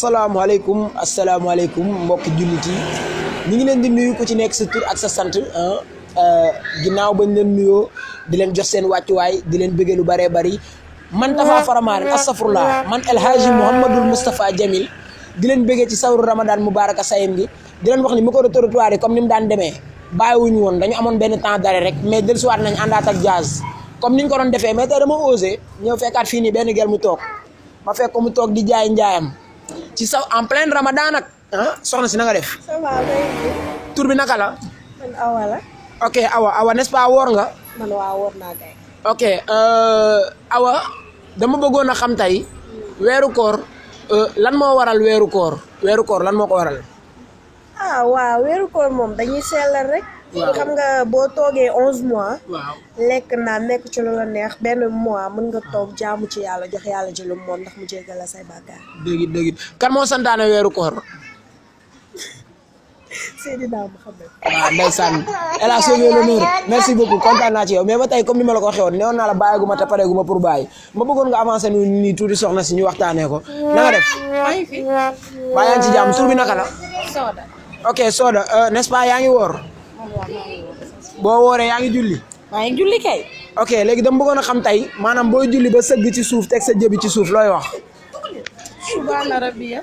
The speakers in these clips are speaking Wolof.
asalaamaaleykum mbokki jullit yi ñu ngi leen di nuyu ku ci nekk sa tur ak sa sant ginnaaw bañ leen nuyoo di leen jox seen wàccuwaay di leen bëggee lu bëree bëri man Tafa Faramareen astafurlah man El Hadji Mouhamadul Moustapha Jamil di leen bëggee ci sawru Ramadan Mubaraka sayem gi di leen wax ni micro trottoir yi comme ni mu daan demee bàyyiwuñu woon dañu amoon benn temps d'arrêt rek mais dellusiwaat nañ àndaat ak jazz comme niñ ko doon defee mais tey dama osé ñëw fekkaat fii nii benn gel mu toog ma fekk ko mu toog di jaay njaayam ci saw en plein Ramadan nag soxna si na nga def. ça va tur bi naka la. man Awa la. ok Awa n'est-ce pas woor nga. man waa woor naa kay. ok Awa dama bëggoon a xam tey weeru koor lan moo waral weeru koor lan moo ko waral. waaw weeru koor moom dañuy sellal rek. waaw xam nga boo toogee 11 mois. waaw lekk naa nekk ci lu la neex benn mois mën nga toog jaamu ci yàlla jox yàlla ci lu moom ndax mu jéggal la say bàkkaar. dëgg kan moo santaane weeru koor. Seydina Muhammad. waaw ndeysaan El Hadj Sow l'honneur merci beaucoup kontaan naa ci yow mais ba tey comme ni ma la ko waxee woon newoon naa la bàyyiguma te pareeguma pour bàyyi ma bëggoon nga avancé nii tuuti soxna si ñu waxtaanee ko na nga def. maa ngi fi. baa yaa ngi ci jàmm tur bi naka la. Soda. ok Soda n'est-ce pas yaa ngi woor. boo wooree yaa ngi julli. maa ngi julli kay. ok léegi dama bëggoon a xam tey maanaam booy julli ba sëgg ci suuf teg sa jëbi ci suuf looy wax. subhaana rabbiya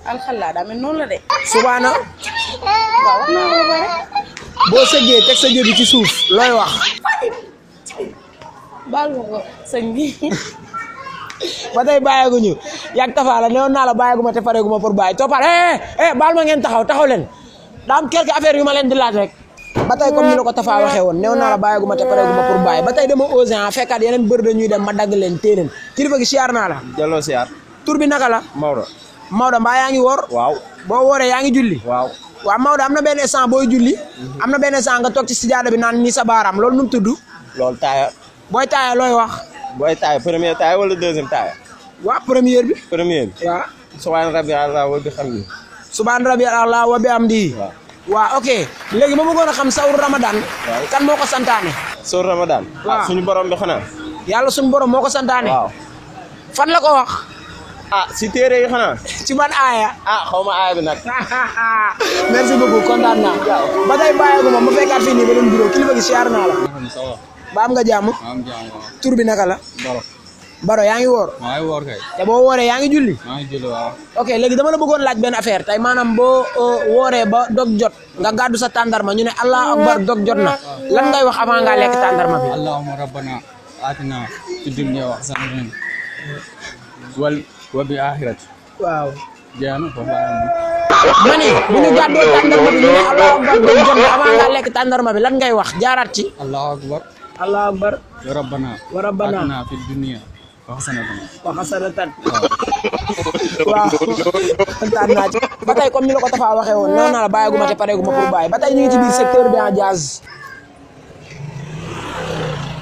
alxalaa daa mel noonu la de. subaana. waaw wax naa ko ba pare. boo sëggee teg sa jëbi ci suuf looy wax. baal ma ko sëñ bi. ba tey bàyyeeguñu yàgg Tafa la newoon naa la bàyyeeguma te pareeguma pour bàyyi toppal baal ma ngeen taxaw leen daa am quelques affaires yu ma leen di laaj rek. ba tey comme ni la ko Tafa waxee woon newoon naa la bàyyeeguma te pareeguma pour bàyyi ba tey dama osé fekkaat yeneen bër dañuy dem ma dagg leen téye leen kilifa gi siyaar naa la. Jallo siyaar. tur bi naka la. Maodo mbaa yaa ngi woor. waaw boo wooree yaa ngi julli. waaw Maodo am na benn instant booy julli. am na benn instant nga toog ci sijaada bi naan nii sa baaraam loolu nu mu tudd. loolu taaya. booy taaya looy wax. booy taaya première taaya wala deuxième taaya. waaw première bi. première bi. waaw. subhaana rabbi allah wa bihamdi. subhaana rabbi allah wa bihamdi. waaw. waaw ok léegi ma bëggoon a xam sawru Ramadan. waaw kan moo ko santaane. sawru Ramadan. waaw suñu borom bi xanaa. yàlla suñu borom moo ko santaane. waaw. fan la ko wax. si téere yi xanaa. ci ban aaya. xaw ma aaya bi nag. merci beaucoup kontaan naa. ba tey bàyyeegu ma fekkaat fii nii ba leen bureau kilifa gi siyaar naa la. ba am nga jàmm. tur bi naka la. Baro yaa ngi woor. maa ngi woor kay. te boo wooree yaa ngi julli. maa ngi julli waaw. ok léegi dama la bëggoon laaj benn affaire tey maanaam boo wooree ba dog jot nga gàddu sa tàndarma ñu ne allah akbar dog jot na lan ngay wax avant ngaa lekk tàndarma bi. allahumma rabbana atina fi dunya hasanatan wa bil akhirati. waaw. jeex na foofu laa ma ne bu ñu gàddoo tàndarma bi ñu ne allah akbar dog jot na avant ngaa lekk tàndarma bi lan ngay wax jaaraat ci. allahu akbar. allah akbar. wa rabbana. atina fi dunya hasanatan. wa hasanatan. waaw kontaan naa ci. ba tey comme ni la ko Tafa waxee woon nee naa la bàyyiguma te pareeguma pour bàyyi ba tey ñu ngi ci biir secteur bi en jazz.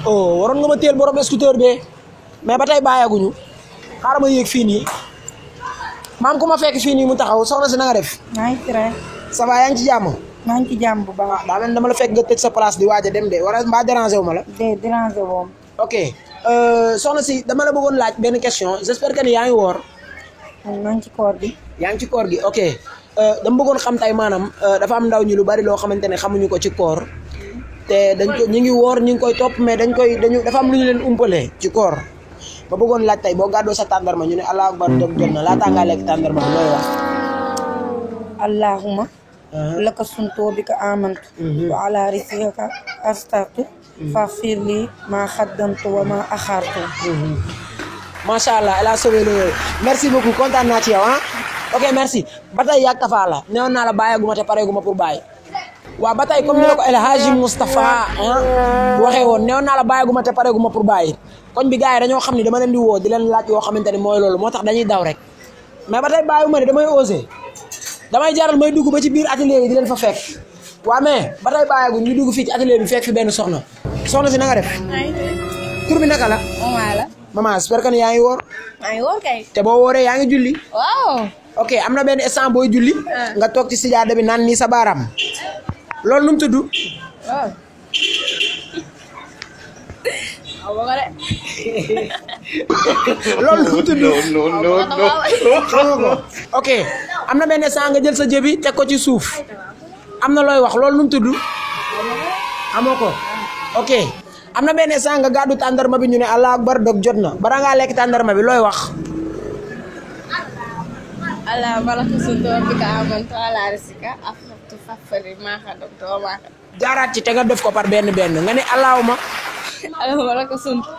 oh waroon nga ma teel borom scooter be mais ba tey bàyyeeguñu xaaral ma yéeg fii nii maam ku ma fekk fii nii mu taxaw soxna si na nga def. maa ngi tiré. ça va yaa ngi ci jàmm. maa ngi ci jàmm bu baax. daa mel dama la fekk nga tëj sa place di waaj a dem de wala mbaa déranger wu ma la. déranger woom. ok soxna si dama la bëggoon laaj benn question j'espère que ni yaa ngi woor. maa ngi ci koor gi. yaa ngi ci koor gi ok dama bëggoon xam tey maanaam dafa am ndaw ñi lu bari loo xamante ne xamuñu ko ci koor te dañ ko ñu ngi woor ñu ngi koy topp mais dafa am lu ñu leen umpalee ci koor ma bëggoon laaj tey boo gàddoo sa tàndarma ñu ne allah akbar dog jot na laataa ngaa lekk tàndarma bi looy wax. allahumma laka suntoo bi ka amantu wa ala risika astartu faghfir li ma xaddamtu wa ma axartu. macha allah El Hadj Sow l'honneur merci beaucoup kontaan naa ci yow ok merci ba tey yàgg Tafa la newoon naa la bàyyeeguma te pareeguma pour bàyyi. waaw ba tey comme ni la ko El Hadji Moustapha waxee woon newoon naa la bàyyiguma te pareeguma pour bàyyi koñ bi gars yi dañoo xam ne dama leen di woo di leen laaj yoo xamante ne mooy loolu moo tax dañuy daw rek mais ba tey bàyyiwuma ne damay osé damay jaral may dugg ba ci biir atelier yi di leen fa fekk waaw mais ba tey bàyyigu ñu dugg fii ci atelier bi fekk fi benn soxna si na nga def. tur bi naka la. maman j'espère que yaa ngi woor. maa ngi woor kay. te boo wooree yaa ngi julli. waaw. ok am na benn instant booy julli. nga toog ci sijaada bi naan nii sa baaraam. loolu nu mu tudd. loolu lu mu tudd non. xam nga ko ok am na benn saa nga jël sa jëbi teg ko ci suuf am na looy wax loolu nu mu tudd xamoo ko ok am na benn saa nga gàddu tàndarma bi ñu ne allah akbar dog jot na bara ngaa lekk tàndarma bi looy wax ala baraka sunto bika amantu ala risika aflaftu fafari ma khadamtu wa ma jaaraat ci te nga def ko par benn benn nga ne allahuma ala baraka sunto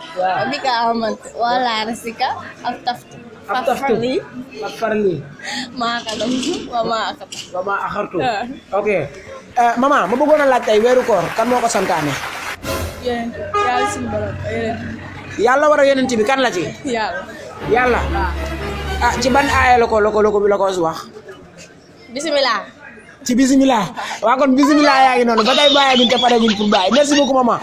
bika amantu ala risika aftaftu fafari farli ma khadamtu wa ma akhadtu wa ma akhartu ok maman ma bëggoon a laaj tey weeru koor kan moo ko santaane yeen yalla sun borom yàlla war a yonent bi kan la ci yàlla ah ci ban aaya la ko wax bismillah ci bismillah waa kon bismillah yaa ngi noonu ba tey bàyyi guñ te pare guñ pour bàyyi merci beaucoup maman